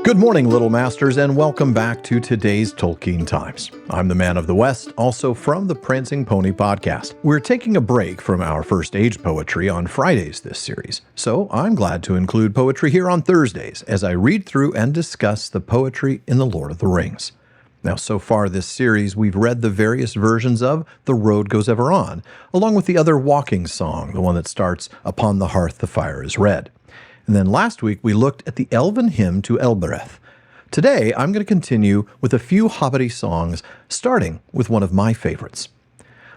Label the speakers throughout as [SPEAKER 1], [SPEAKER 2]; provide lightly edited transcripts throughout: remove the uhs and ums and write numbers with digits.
[SPEAKER 1] Good morning, Little Masters, and welcome back to today's Tolkien Times. I'm the Man of the West, also from the Prancing Pony podcast. We're taking a break from our First Age poetry on Fridays this series, so I'm glad to include poetry here on Thursdays as I read through and discuss the poetry in The Lord of the Rings. Now, so far this series, we've read the various versions of The Road Goes Ever On, along with the other walking song, the one that starts, Upon the Hearth the Fire is Red. And then last week, we looked at the Elven Hymn to Elbereth. Today, I'm going to continue with a few hobbity songs, starting with one of my favorites.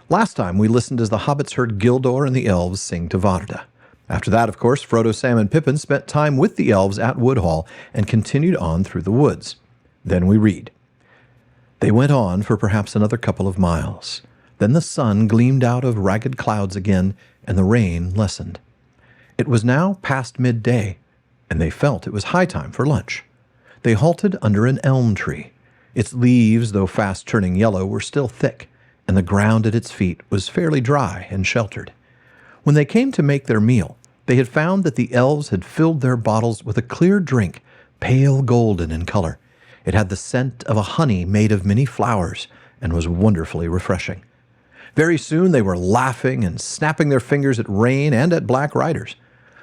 [SPEAKER 1] Last time, we listened as the hobbits heard Gildor and the elves sing to Varda. After that, of course, Frodo, Sam, and Pippin spent time with the elves at Woodhall and continued on through the woods. Then we read, They went on for perhaps another couple of miles. Then the sun gleamed out of ragged clouds again, and the rain lessened. It was now past midday, and they felt it was high time for lunch. They halted under an elm tree. Its leaves, though fast turning yellow, were still thick, and the ground at its feet was fairly dry and sheltered. When they came to make their meal, they had found that the elves had filled their bottles with a clear drink, pale golden in color. It had the scent of a honey made of many flowers, and was wonderfully refreshing. Very soon they were laughing and snapping their fingers at rain and at black riders.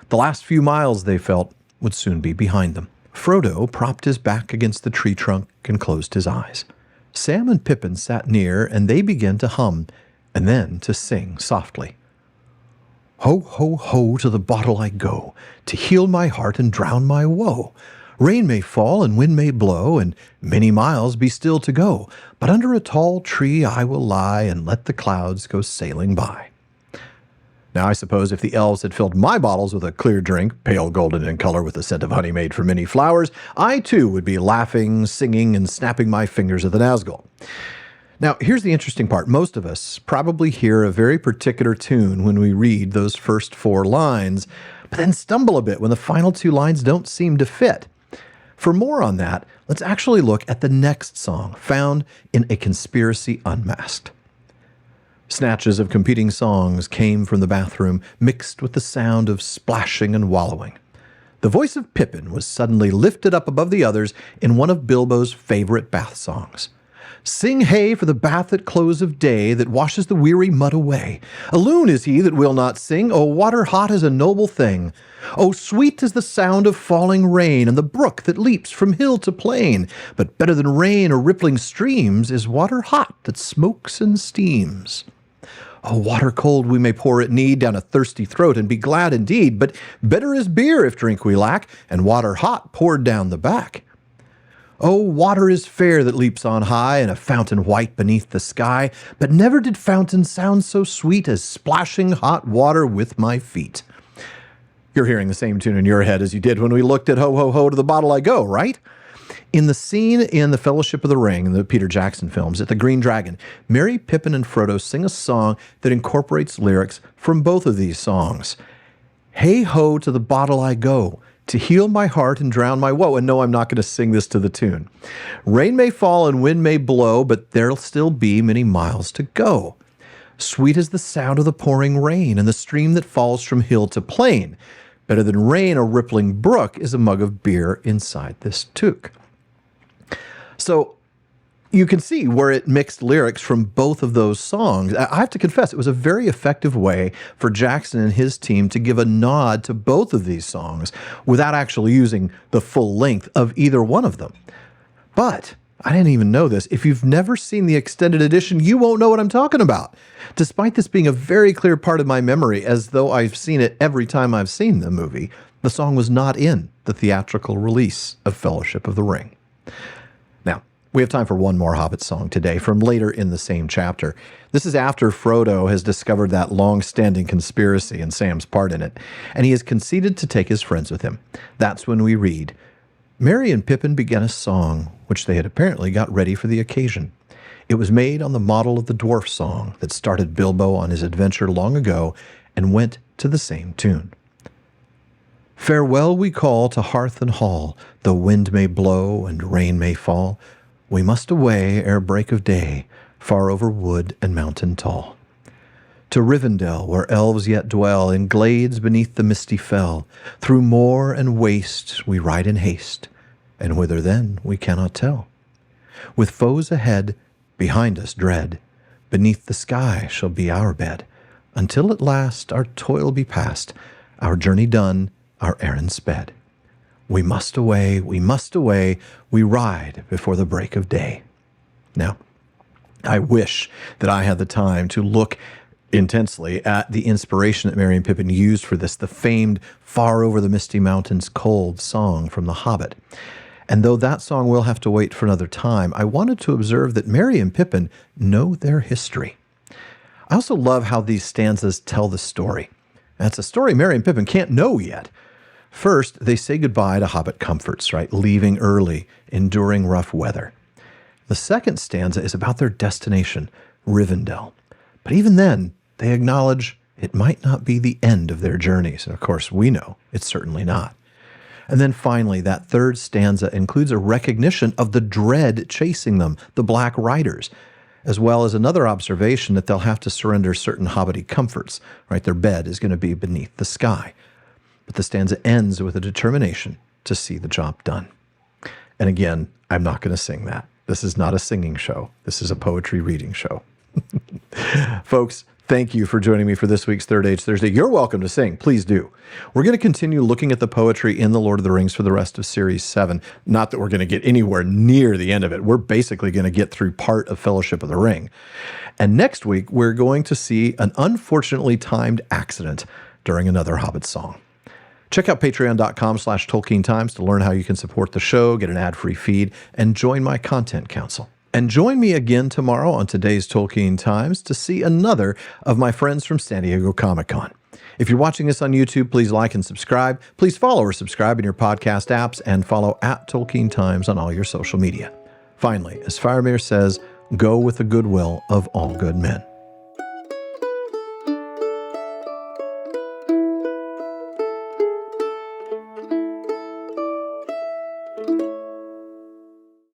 [SPEAKER 1] The last few miles, they felt, would soon be behind them. Frodo propped his back against the tree trunk and closed his eyes. Sam and Pippin sat near, and they began to hum, and then to sing softly. Ho, ho, ho, to the bottle I go, to heal my heart and drown my woe. Rain may fall and wind may blow, and many miles be still to go, but under a tall tree I will lie and let the clouds go sailing by. Now, I suppose if the elves had filled my bottles with a clear drink, pale golden in color with the scent of honey made from many flowers, I too would be laughing, singing, and snapping my fingers at the Nazgul. Now, here's the interesting part. Most of us probably hear a very particular tune when we read those first four lines, but then stumble a bit when the final two lines don't seem to fit. For more on that, let's actually look at the next song, found in A Conspiracy Unmasked. Snatches of competing songs came from the bathroom, mixed with the sound of splashing and wallowing. The voice of Pippin was suddenly lifted up above the others in one of Bilbo's favorite bath songs. Sing hey for the bath at close of day that washes the weary mud away. A loon is he that will not sing, oh, water hot is a noble thing. Oh, sweet is the sound of falling rain and the brook that leaps from hill to plain. But better than rain or rippling streams is water hot that smokes and steams. Oh, water cold we may pour at need down a thirsty throat and be glad indeed, but better is beer if drink we lack, and water hot poured down the back. Oh, water is fair that leaps on high, and a fountain white beneath the sky, but never did fountain sound so sweet as splashing hot water with my feet. You're hearing the same tune in your head as you did when we looked at Ho, Ho, Ho, to the bottle I go, right? In the scene in The Fellowship of the Ring, the Peter Jackson films, at the Green Dragon, Merry, Pippin, and Frodo sing a song that incorporates lyrics from both of these songs. Hey ho, to the bottle I go, to heal my heart and drown my woe. And no, I'm not going to sing this to the tune. Rain may fall and wind may blow, but there'll still be many miles to go. Sweet is the sound of the pouring rain and the stream that falls from hill to plain. Better than rain or rippling brook is a mug of beer inside this toque. So you can see where it mixed lyrics from both of those songs. I have to confess, it was a very effective way for Jackson and his team to give a nod to both of these songs without actually using the full length of either one of them. But I didn't even know this. If you've never seen the extended edition, you won't know what I'm talking about. Despite this being a very clear part of my memory, as though I've seen it every time I've seen the movie, the song was not in the theatrical release of Fellowship of the Ring. Now, we have time for one more Hobbit song today from later in the same chapter. This is after Frodo has discovered that long-standing conspiracy and Sam's part in it, and he has conceded to take his friends with him. That's when we read, Merry and Pippin began a song, which they had apparently got ready for the occasion. It was made on the model of the dwarf song that started Bilbo on his adventure long ago and went to the same tune. Farewell we call to hearth and hall, though wind may blow and rain may fall. We must away ere break of day, far over wood and mountain tall. To Rivendell, where elves yet dwell, in glades beneath the misty fell, through moor and waste we ride in haste. and whither then we cannot tell. With foes ahead, behind us dread, beneath the sky shall be our bed, until at last our toil be past, our journey done, our errand sped. We must away, we ride before the break of day. Now, I wish that I had the time to look intensely at the inspiration that Merry and Pippin used for this, the famed Far Over the Misty Mountains Cold song from The Hobbit. And though that song will have to wait for another time, I wanted to observe that Merry and Pippin know their history. I also love how these stanzas tell the story. That's a story Merry and Pippin can't know yet. First, they say goodbye to Hobbit comforts, right? Leaving early, enduring rough weather. The second stanza is about their destination, Rivendell. But even then, they acknowledge it might not be the end of their journeys. And of course, we know it's certainly not. And then finally, that third stanza includes a recognition of the dread chasing them, the Black Riders, as well as another observation that they'll have to surrender certain hobbity comforts, right? Their bed is going to be beneath the sky. But the stanza ends with a determination to see the job done. And again, I'm not going to sing that. This is not a singing show. This is a poetry reading show. Folks, thank you for joining me for this week's Third Age Thursday. You're welcome to sing. Please do. We're going to continue looking at the poetry in The Lord of the Rings for the rest of Series 7. Not that we're going to get anywhere near the end of it. We're basically going to get through part of Fellowship of the Ring. And next week, we're going to see an unfortunately timed accident during another Hobbit song. Check out patreon.com/Tolkien Times to learn how you can support the show, get an ad-free feed, and join my content council. And join me again tomorrow on today's Tolkien Times to see another of my friends from San Diego Comic-Con. If you're watching this on YouTube, please like and subscribe. Please follow or subscribe in your podcast apps and follow @Tolkien Times on all your social media. Finally, as Faramir says, go with the goodwill of all good men.